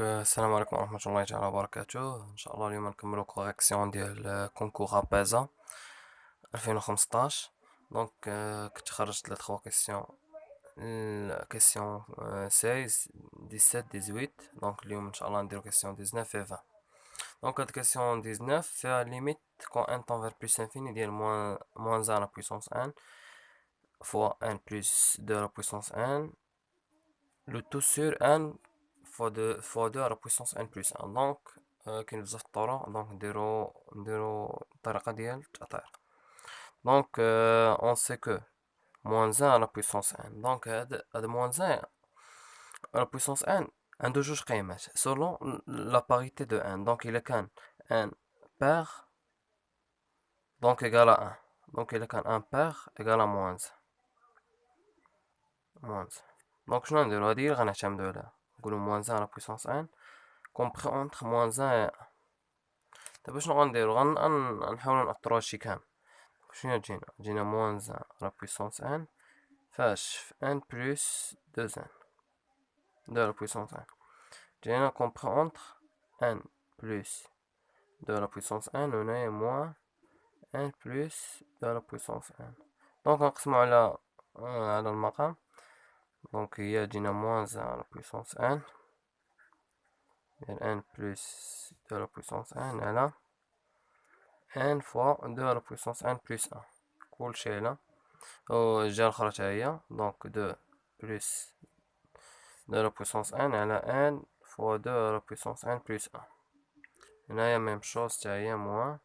السلام عليكم ورحمة الله تعالى وبركاته. إن شاء الله اليوم نكملو كوريكسيون ديال كونكور أبازا 2015. كنت خرجت لي تخوا كيسيون، كيسيون 16 17 18. اليوم إن شاء الله نديرو كيسيون 19 و 20. هاد كيسيون 19 فيها ليميت كون ان طون فير بلوس انفيني ديال موان 1 لا بويسونس 1 فوا 1 بلوس 2 لا بويسونس 1 le tout sur n fois 2 à la puissance n plus 1. كاين بزاف الطرق. نديرو الطريقة ديال التأطير. on sait que moins 1 à la puissance n. هاد moins 1 à la puissance n عنده جوج قيمات selon la parité de n. إلا كان n pair égal à 1. إلا كان n pair égal à moins 1. شنو نديرو؟ هادي هي اللي غنعتمدو عليها. نقولو moins 1 à la puissance n compris entre moins 1 et 1. دابا شنو غنديرو؟ غنحاولو نأطرو هادشي كامل. شنو تجينا moins 1 à la puissance n فاش في n plus 2n 2 à la puissance n جينا compris entre n plus 2 à la puissance n وهنايا moins n plus 2 à la puissance n. غنقسمو على المقام. هي تجينا moins 1 à la puissance n n plus 2 à la puissance n على n fois 2 à la puissance n plus 1 كلشي على الجهة الأخرى تا هي 2 plus 2 à la puissance n على n fois 2 à la puissance n plus 1. هنايا ميم شوز تا هي moins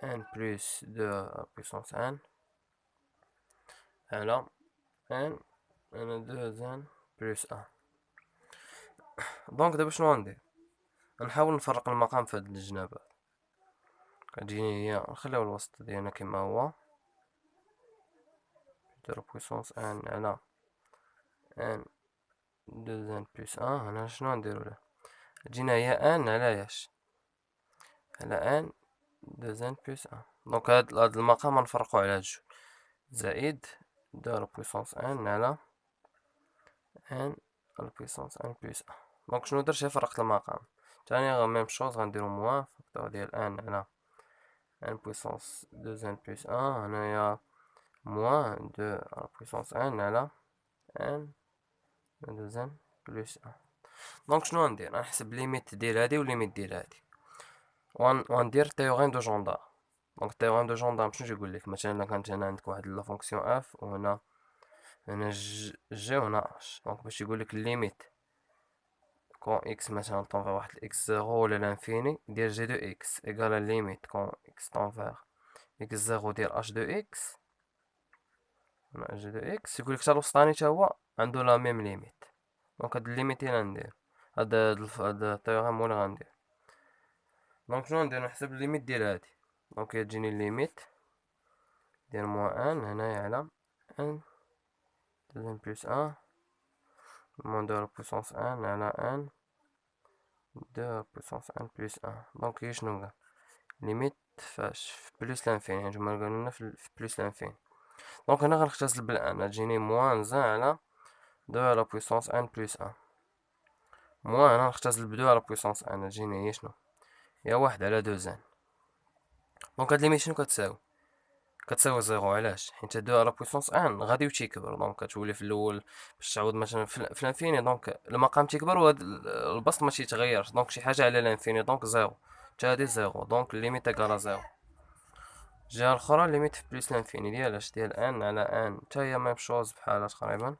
n plus 2 à la puissance n على n على 2n plus 1. دابا شنو غندير؟ غنحاول نفرق المقام في هاد الجناب. كتجيني هي نخليو الوسط ديالنا كما هو 2 puissance n على n 2n plus 1. هنا شنو نديرو له؟ تجينا هي n على ياش على n 2n plus 1. هاد المقام غنفرقو على هاد جوج زائد 2 puissance n على n puissance n plus 1. شنو درت؟ فرقت المقام. تاني ميم شوز غنديرو موان فاكتور ديال n على n puissance 2n plus 1. هنايا moins 2 à la puissance n على n 2n plus 1. شنو غندير؟ غنحسب ليميت ديال هادي وليميت ديال هادي وغندير تيوغيم دو جوندار. التيوغيم دو جوندار شنو تيقولك؟ مثلا الا كانت هنا عندك واحد لا فونكسيون اف وهنا جي وهنا اش. باش يقولك ليميت كون اكس مثلا طون فيغ واحد اكس زيرو ولا لانفيني ديال جي دو اكس ايكال ليميت كون اكس طون فيغ اكس زيرو ديال اش دو اكس جي دو اكس. يقولك حتى الوسطاني تا هو عندو لا ميم ليميت. هاد الليميت هي غندير. هاد التيوغيم هو اللي غندير. شنو غندير؟ نحسب الليميت ديال هادي. هي تجيني الليميت ديال موان ان هنايا على ان 2 بلس 1 موان 2 بويسونس ان على ان 2 بويسونس ان بلس 1. هي شنو قال؟ ليميت فاش في بلس لانفيني. نتوما قالولنا في بلس لانفيني. هنا غنختزل بالان تجيني موان 1 على 2 على بويسونس ان بلس 1. موان هنا نختزل ب 2 على بويسونس ان تجيني هي شنو؟ هي 1 على 2 زان. هاد ليميت شنو كتساوي زيرو. علاش؟ حيت 2 على بويسونس ان غادي تيكبر. كتولي في الاول باش تعوض مثلا في الانفيني. المقام تيكبر وهاد البسط ما تيتغيرش. شي حاجه على الانفيني زيرو حتى هادي زيرو. ليميت اكالا زيرو. الجهه الاخرى ليميت في بليس لانفيني ديالاش ديال ان على ان حتى هي ميم شوز بحالها تقريبا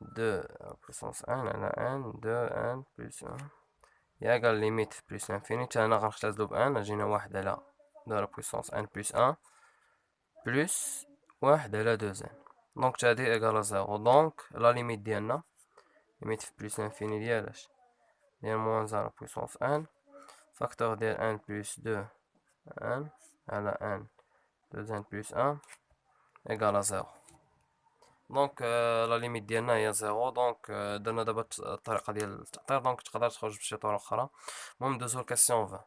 2 بويسونس ان على ان 2 ان بلس 1 هي اكال ليميت في بليس لانفيني. حتى هنا غنختزلو بان جينا 1 على 2 على بويسونس ان بلس 1 بلس 1 على 2 زين. حتى هادي ايكالا زيرو. لا ليميت ديالنا ليميت في بلس لانفيني ديالاش ديال موان 1 على بويسونس ان فاكتور ديال ان بلس 2 ان على ان 2 زين بلس 1 ايكالا زيرو. لا ليميت ديالنا هي زيرو. درنا دابا الطريقه ديال التأطير. تقدر تخرج بشي طرق اخرى. المهم ندوزو لكاسيون 20.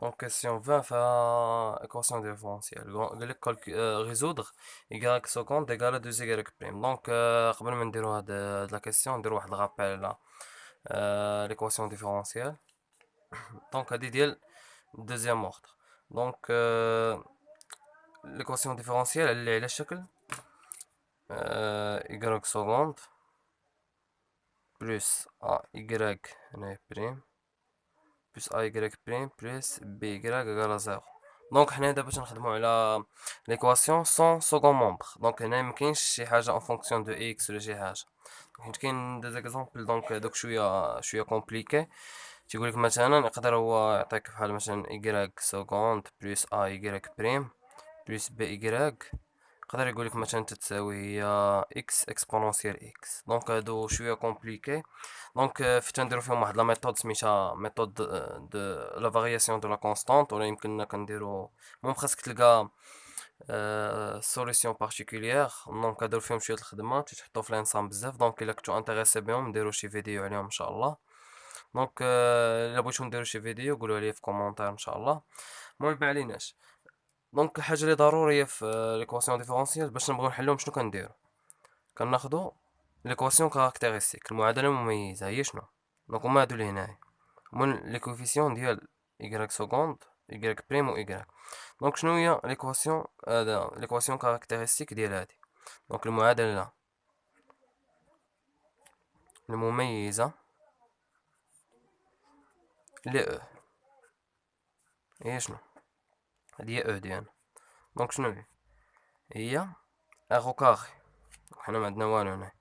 Donc question 20 فيها équation différentielle قال لك résoudre y seconde égale à 2y prime. Donc قبل ما نديرو هاد لا question نديرو واحد الرابيل على l'équation différentielle. Donc هادي ديال deuxième ordre. Donc l'équation différentielle elle est على شكل y seconde plus ay هنا prime plus ay prime plus by égale à 0. دونك حنا دابا باش نخدمو على ليكواسيون سون سكون مومبر. دونك هنا مكاينش شي حاجه اون فونكسيون دو اكس ولا شي حاجه، حيت كاين دي زيكزامبل دونك دوك شويه كومبليكي. تيقولك مثلا يقدر هو يعطيك بحال مثلا y سكوند بلس y بريم بلس بي يقدر يقولك مثلا تتساوي هي اكس اكسبونونسيال اكس. دونك هادو شويه كومبليكي. دونك فاش نديرو فيهم واحد لا ميثود سميتها ميثود دو لا فارياسيون دو لا كونستانت، ولا يمكننا كنديرو مهم خاصك تلقى سوليسيون بارتيكوليير. دونك هادو فيهم شويه الخدمه تيتحطو في الانسان بزاف. دونك الا كنتو انتريسي بهم نديرو شي فيديو عليهم ان شاء الله. دونك الا بغيتو نديرو شي فيديو قولوا لي في كومونتير ان شاء الله. المهم ما عليناش. دونك الحاجه اللي ضروريه في ليكواسيون ديفيرونسيال باش نبغيو نحلوهم شنو كنديرو؟ كناخدو ليكواسيون كاركتيرستيك المعادله المميزه. هي شنو؟ دونك هما هادو اللي هنايا هما لي كوفيسيون ديال y سكوند y بريم و y. دونك شنو هي ليكواسيون هذا ليكواسيون كاركتيرستيك ديال هادي؟ دونك المعادله المميزه ل هي شنو؟ هادي هي ديالنا. دونك شنو هي ار كاري، حنا ما عندنا والو هنا،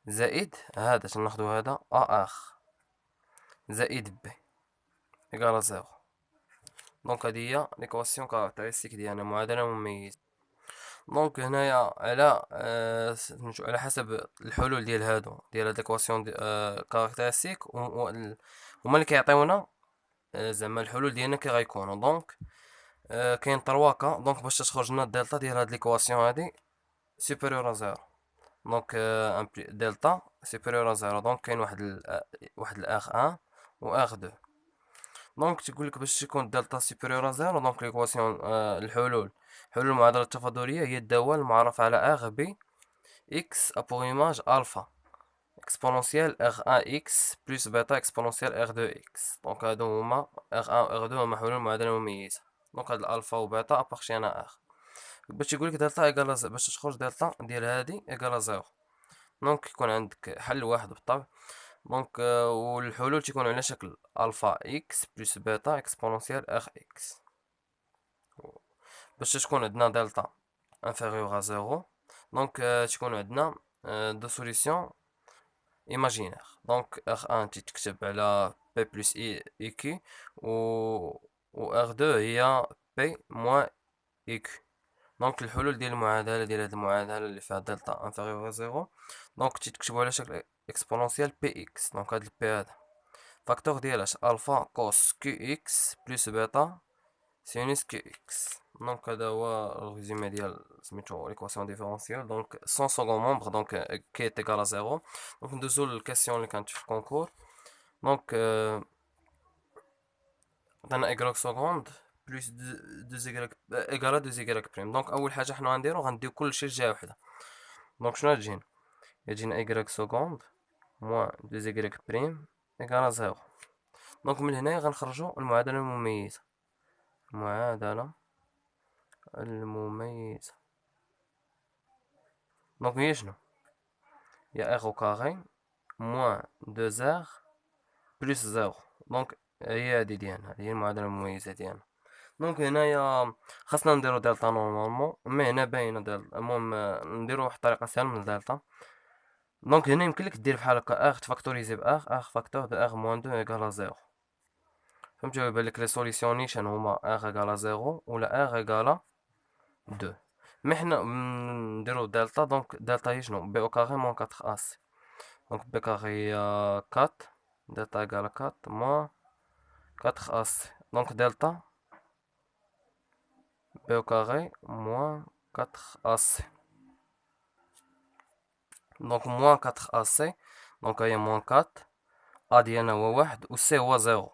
زائد هذا تناخدو هذا ار زائد بي إيكالا زيرو. دونك هادي هي ليكواسيون كاركتيرستيك ديالنا معادلة مميزة. دونك هنايا سميتو على حسب الحلول ديال هادو ديال هاد ليكواسيون كاركتيرستيك هما اللي كيعطيونا زعما الحلول ديالنا كي غيكونوا. دونك كاين 3 كا. دونك باش تخرج لنا الدلتا ديال هاد ليكواسيون هادي سوبيريور ا زيرو. دونك دلتا سوبيريور ا زيرو. دونك كاين واحد الاخ 1 و اخ 2. دونك تقولك باش يكون دلتا سوبيريور ا زيرو دونك ليكواسيون حلول المعادلة التفاضلية هي الدوال المعرف على اغ بي اكس ابور ايماج الفا اكسبونونسيال اغ 1 اكس بلس بيتا اكسبونونسيال اغ 2 اكس. دونك هادو هما اغ 1 و اغ 2 هما حلول المعادلة المميزة. دونك هاد الالفا و بيتا ابارتيان اغ. باش يقولك دلتا ايكالا باش تخرج دلتا ديال هادي ايكالا زيرو. دونك يكون عندك حل واحد بالطبع. دونك والحلول تيكونوا على شكل الفا اكس بلس بيتا اكسبونونسيال اغ اكس. باش تكون عندنا دلتا انفيريور ا زيرو دونك تكون عندنا دو سوليسيون ايماجينير. دونك اغ 1 تتكتب على بي بلس اي كي و اغ 2 هي بي موان اي كي. دونك الحلول ديال المعادله ديال هاد المعادله اللي فيها دلتا انفيريور ا زيرو دونك تتكتبوا على شكل اكسبونونسيال بي اكس. دونك هاد البي هذا فاكتور ديال الفا كوس كي اكس بلس بيتا سينوس كي اكس. دونك هذا هو الريزومي ديال سميتو ليكواسيون ديفيرونسيال. دونك سون سكون مومبر دونك كي ايكال ا زيرو. دونك ندوزو للكاستيون اللي كانت في الكونكور. دونك عطانا ايكغيك سكوند بلس دو زيكغيك ايكالا دو زيكغيك بريم. دونك اول حاجه حنا غنديرو غنديو كلشي لجهه وحده. دونك شنو غتجينا؟ يجينا ايكغيك سكوند موان دو زيكغيك بريم ايكالا زيرو. دونك من هنا غنخرجو المعادله المميزه. المعادله المميزه دونك هي شنو؟ هي ار او كاري موان دو ار بلس زيرو. دونك هي هادي ديالنا، هادي هي المعادله المميزه ديالنا. دونك هنايا خاصنا نديرو دلتا نورمالمون مي هنا باينه دلتا. المهم نديرو واحد الطريقه سهله من دلتا. دونك هنا يمكن لك دير بحال هكا ار تفاكتوريزي ار فاكتور دو ار موان دو ايكال زيرو. فهمتي؟ يبان لك لي سوليسيون نيشان هما ار ايكال زيرو ولا ار ايكال دو. مي حنا نديرو دلتا. دونك دلتا هي شنو؟ بي او كاري موان 4 اس. دونك بي كاري هي 4 دلتا ايكال 4 موان 4 اس. دونك دلتا بي او كاري موان 4 اس. دونك موان 4 اس. دونك هي موان 4 ا ديالنا هو واحد و سي هو زيرو.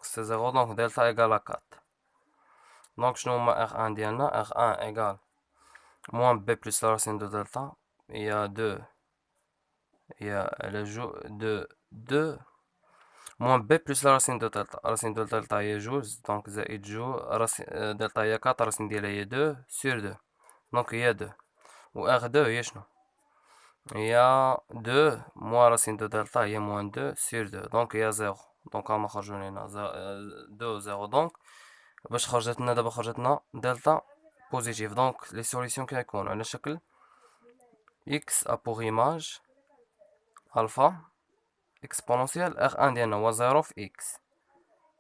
c'est 0, donc delta égale à 4. Donc شنو هما R1 ديالنا؟ R1 égale moins B plus la racine de delta. Il y a 2. Il y a le jour de 2 moins B plus la racine de delta. Racine de delta هي جوج. Donc زائد جوج delta هي 4. racine ديالها هي 2 sur 2. Donc il y a 2. و R2 هي شنو؟ Il y a 2 moins racine de delta هي moins 2 sur 2. Donc il y a 0. Donc هما خرجوا لينا 2 و 0. Donc باش خرجت لنا دابا خرجت لنا دلتا بوزيتيف. دونك لي سوليسيون كيكونوا على شكل x a pour image alpha exponentielle r1 ديالنا هو 0 في x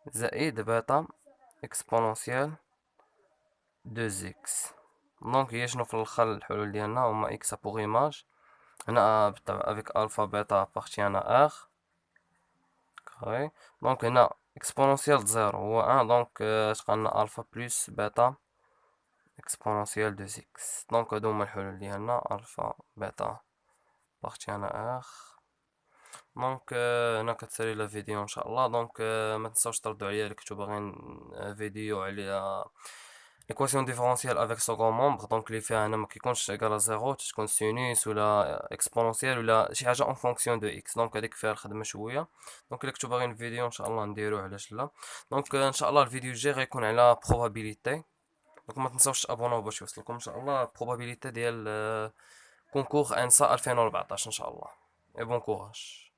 زائد بيتا exponentielle 2x. دونك هي شنو في الاخر الحلول ديالنا هما x a pour image هنا avec alpha beta appartient à r carré. دونك هنا exponentielle 0 هو 1. دونك اش قالنا alpha plus beta exponentielle 2x. دونك هادو هما الحلول ديالنا alpha beta appartient à r. دونك هنا كتسالي لا فيديو ان شاء الله. دونك ما تنساوش تردوا عليا اللي كنتو باغيين فيديو على l'équation différentielle avec second membre. دونك اللي فيها هنا ما كيكونش ايكال زيرو تكون سينوس ولا اكسبونونسيال ولا شي حاجه اون فونكسيون دو اكس. دونك هذيك فيها الخدمه شويه. دونك الا كنتو باغيين الفيديو ان شاء الله نديروه علاش لا. دونك ان شاء الله الفيديو الجاي غيكون على probabilité. دونك ما تنساوش تابوناو باش يوصلكم ان شاء الله probabilité ديال كونكور انسا 2014 ان شاء الله. اي بون كوراج.